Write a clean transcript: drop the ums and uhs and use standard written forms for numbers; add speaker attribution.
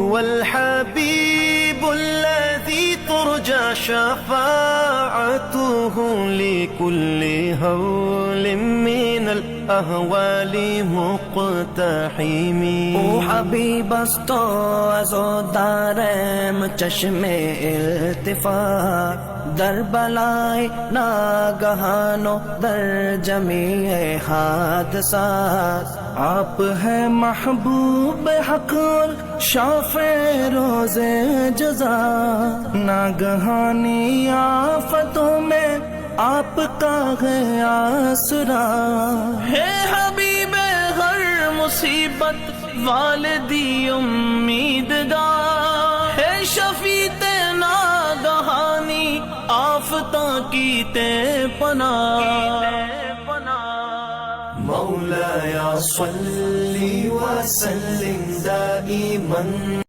Speaker 1: هو الحبيب الذي ترجى شفاعته لكل هول من الأهوال مقتحم.
Speaker 2: او حبیب است تو از و دارم چشم التفات، در بلای ناگہان و در جمیع حادثات. آپ ہے محبوب حق اور شافع روز جزا، ناگہانی آفتوں میں آپ کا ہے آسرا.
Speaker 1: ہے حبیب ہر مصیبت والدی امیدگار، ہے شفیع ناگہانی آفتاں کی تے پناہ. مولایا صلی وسلم دائما